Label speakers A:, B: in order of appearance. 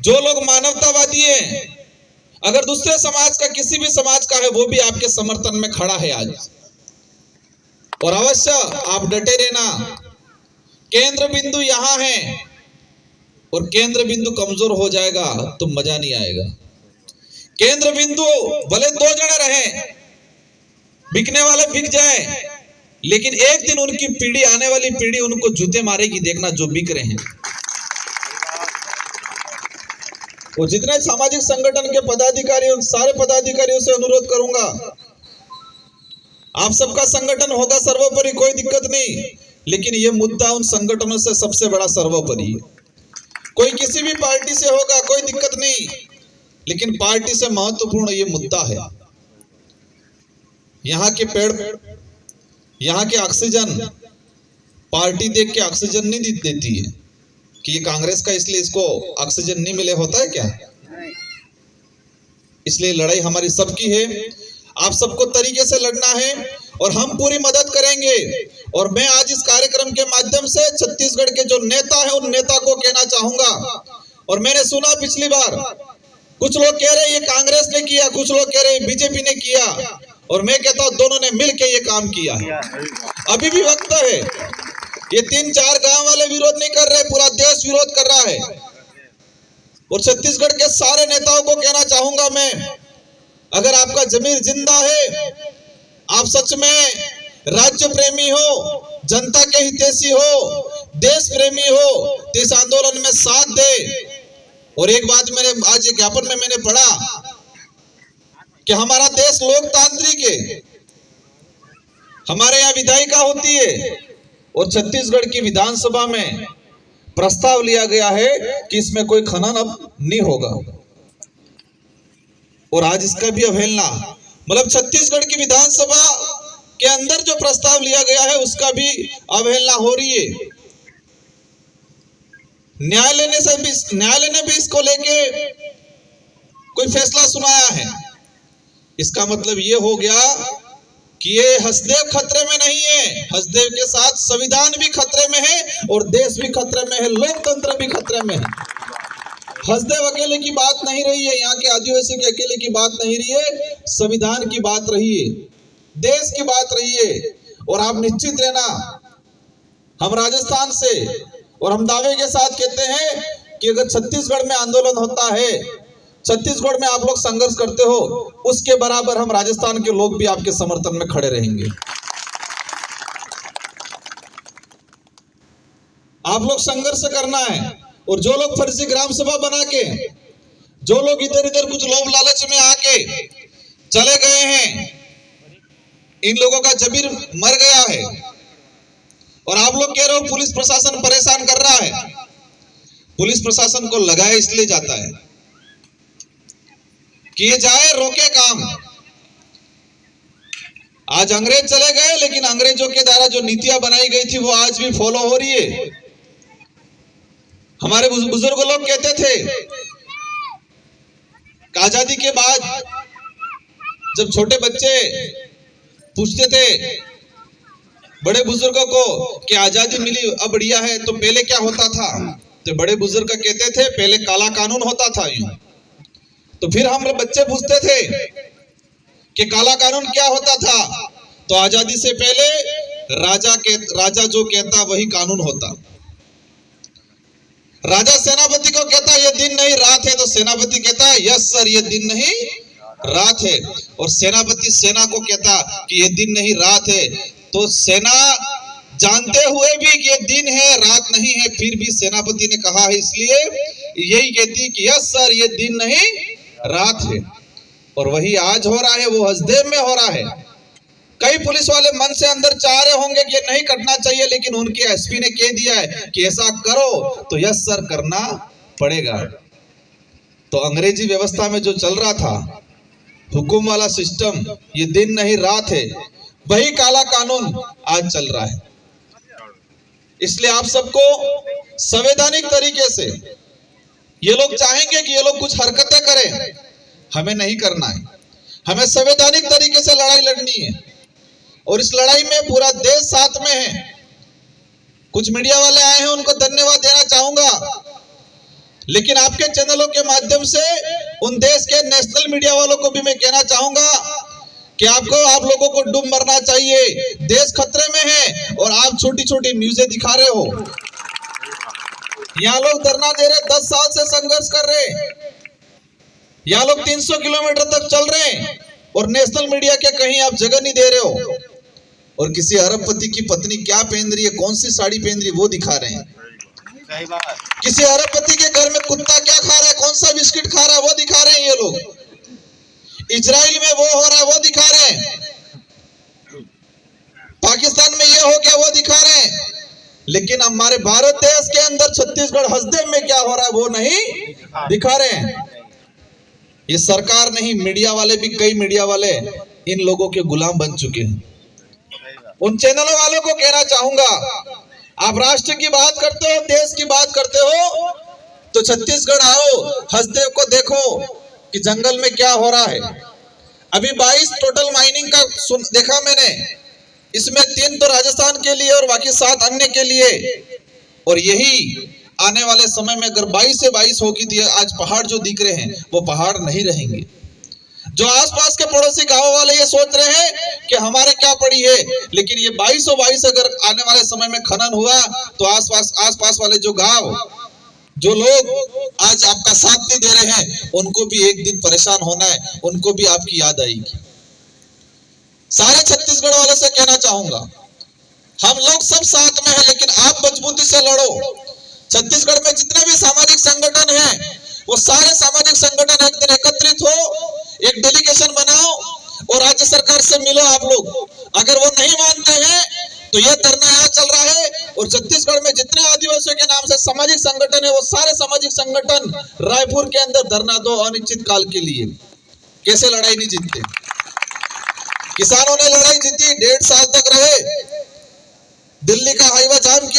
A: जो लोग मानवतावादी हैं, अगर दूसरे समाज का किसी भी समाज का है वो भी आपके समर्थन में खड़ा है आज। और अवश्य आप डटे रहना, केंद्र बिंदु यहां है और केंद्र बिंदु कमजोर हो जाएगा तो मजा नहीं आएगा। केंद्र बिंदु भले दो जने रहे, बिकने वाले बिक जाए, लेकिन एक दिन उनकी पीढ़ी, आने वाली पीढ़ी उनको जूते मारेगी, देखना जो बिक रहे हैं। और जितने सामाजिक संगठन के पदाधिकारी, उन सारे पदाधिकारियों से अनुरोध करूंगा, आप सबका संगठन होगा सर्वोपरि, कोई दिक्कत नहीं, लेकिन यह मुद्दा उन संगठनों से सबसे बड़ा सर्वोपरि। कोई किसी भी पार्टी से होगा, कोई दिक्कत नहीं, लेकिन पार्टी से महत्वपूर्ण ये मुद्दा है। यहाँ के पेड़, यहाँ के ऑक्सीजन, पार्टी देख के ऑक्सीजन नहीं देती है कि ये कांग्रेस का इसलिए इसको ऑक्सीजन नहीं मिले, होता है क्या? इसलिए लड़ाई हमारी सबकी है, आप सबको तरीके से लड़ना है और हम पूरी मदद करेंगे। और मैं आज इस कार्यक्रम के माध्यम से छत्तीसगढ़ के जो नेता है उन नेता को कहना चाहूंगा, और मैंने सुना पिछली बार कुछ लोग कह रहे ये कांग्रेस ने किया, कुछ लोग कह रहे बीजेपी ने किया, और मैं कहता हूं दोनों ने मिलकर ये काम किया है। अभी भी वक्त है, ये 3-4 गांव वाले विरोध नहीं कर रहे, पूरा देश विरोध कर रहा है। और छत्तीसगढ़ के सारे नेताओं को कहना चाहूंगा मैं, अगर आपका जमीर जिंदा है, आप सच में राज्य प्रेमी हो, जनता के हितैषी हो, देश प्रेमी हो, तो इस आंदोलन में साथ दे। और एक बात मैंने आज ज्ञापन में मैंने पढ़ा कि हमारा देश लोकतांत्रिक है, हमारे यहाँ विधायिका होती है, और छत्तीसगढ़ की विधानसभा में प्रस्ताव लिया गया है कि इसमें कोई खनन अब नहीं होगा, और आज इसका भी अवहेलना, मतलब छत्तीसगढ़ की विधानसभा के अंदर जो प्रस्ताव लिया गया है उसका भी अवहेलना हो रही है। न्यायालय ने भी इसको लेके कोई फैसला सुनाया है। इसका मतलब ये हो गया कि ये हसदेव खतरे में नहीं है, हसदेव के साथ संविधान भी खतरे में है और देश भी खतरे में है, लोकतंत्र भी खतरे में है। हसदेव अकेले की बात नहीं रही है, यहाँ के आदिवासी के अकेले की बात नहीं रही है, संविधान की बात रही है, देश की बात रही है। और आप निश्चित रहना, हम राजस्थान से और हम दावे के साथ कहते हैं कि अगर छत्तीसगढ़ में आंदोलन होता है, छत्तीसगढ़ में आप लोग संघर्ष करते हो, उसके बराबर हम राजस्थान के लोग भी आपके समर्थन में खड़े रहेंगे। आप लोग संघर्ष करना है, और जो लोग फर्जी ग्राम सभा बना के, जो लोग इधर इधर कुछ लोभ लालच में आके चले गए हैं, इन लोगों का जमीर मर गया है। और आप लोग कह रहे हो पुलिस प्रशासन परेशान कर रहा है, पुलिस प्रशासन को लगाया इसलिए जाता है कि ये जाए रोके काम। आज अंग्रेज चले गए, लेकिन अंग्रेजों के द्वारा जो नीतियां बनाई गई थी वो आज भी फॉलो हो रही है। हमारे बुजुर्ग लोग कहते थे आजादी के बाद जब छोटे बच्चे पूछते थे बड़े बुजुर्गों को कि आजादी मिली अब बढ़िया है, तो पहले क्या होता था, तो बड़े बुजुर्ग कहते थे पहले काला कानून होता था यूं। तो फिर हम बच्चे पूछते थे कि काला कानून क्या होता था, तो आजादी से पहले राजा जो कहता वही कानून होता। राजा सेनापति को कहता ये दिन नहीं रात है, तो सेनापति कहता यस सर ये दिन नहीं रात है। और सेनापति सेना को कहता कि ये दिन नहीं रात है, तो सेना जानते हुए भी कि ये दिन है रात नहीं है, फिर भी सेनापति ने कहा है, इसलिए यही कहती कि यस सर ये दिन नहीं रात है। और वही आज हो रहा है, वो हसदेव में हो रहा है। कई पुलिस वाले मन से अंदर चाह रहे होंगे कि ये नहीं करना चाहिए, लेकिन उनके एसपी ने कह दिया है कि ऐसा करो, तो यस सर करना पड़ेगा। तो अंग्रेजी व्यवस्था में जो चल रहा था हुकुम वाला सिस्टम, ये दिन नहीं रात है, वही काला कानून आज चल रहा है। इसलिए आप सबको संवैधानिक तरीके से, ये लोग चाहेंगे कि ये लोग कुछ हरकतें करें, हमें नहीं करना है, हमें संवैधानिक तरीके से लड़ाई लड़नी है। और इस लड़ाई में पूरा देश साथ में है। कुछ मीडिया वाले आए हैं, उनको धन्यवाद देना चाहूंगा लेकिन आपके चैनलों के माध्यम से उन देश के नेशनल मीडिया वालों को भी मैं कहना चाहूंगा कि आप लोगों को डूब मरना चाहिए। देश खतरे में है और आप छोटी छोटी न्यूज़ें दिखा रहे हो। यहाँ लोग धरना दे रहे, 10 साल से संघर्ष कर रहे, यहाँ लोग 300 किलोमीटर तक चल रहे हैं और नेशनल मीडिया के कहीं आप जगह नहीं दे रहे हो। और किसी अरबपति की पत्नी क्या पहन रही है, कौन सी साड़ी पहन रही है, वो दिखा रहे हैं। किसी अरबपति के घर में कुत्ता क्या खा रहा है, कौन सा बिस्किट खा रहा है, वो दिखा रहे हैं ये लोग। इजराइल में वो हो रहा है, वो दिखा रहे हैं। पाकिस्तान में ये हो गया, वो दिखा रहे हैं। लेकिन हमारे भारत देश के अंदर छत्तीसगढ़ हसदेव में क्या हो रहा है, वो नहीं दिखा रहे हैं। ये सरकार नहीं, मीडिया वाले भी, कई मीडिया वाले इन लोगों के गुलाम बन चुके हैं। उन चैनलों वालों को कहना चाहूंगा, आप राष्ट्र की बात करते हो, देश की बात करते हो, तो छत्तीसगढ़ आओ, हसदेव को देखो कि जंगल में क्या हो रहा है। अभी 22 टोटल माइनिंग का देखा मैंने, इसमें 3 तो राजस्थान के लिए और बाकी 7 अन्य के लिए। और यही आने वाले समय में अगर 22 से 22 होगी तो आज पहाड़ जो दिख रहे हैं वो पहाड़ नहीं रहेंगे। जो आसपास के पड़ोसी गांव वाले ये सोच रहे हैं कि हमारे क्या पड़ी है, लेकिन ये 22 अगर आने वाले समय में खनन हुआ तो आसपास वाले जो गांव, जो लोग आज आपका साथ नहीं दे रहे हैं, उनको भी एक दिन परेशान होना है, उनको भी आपकी याद आएगी। सारे छत्तीसगढ़ वालों से कहना चाहूंगा, हम लोग सब साथ में हैं, लेकिन आप मजबूती से लड़ो। छत्तीसगढ़ में जितने भी सामाजिक संगठन हैं, वो सारे सामाजिक संगठन एक दिन एकत्रित हो, एक डेलीगेशन बनाओ और राज्य सरकार से मिलो आप लोग। अगर वो नहीं मानते हैं तो ये धरना यहाँ चल रहा है। और छत्तीसगढ़ में जितने आदिवासियों के नाम से सामाजिक संगठन है, वो सारे सामाजिक संगठन रायपुर के अंदर धरना दो अनिश्चित काल के लिए। कैसे लड़ाई नहीं जीतते? किसानों ने लड़ाई जीती, 1.5 साल तक रहे, दिल्ली का हाईवा जाम किया।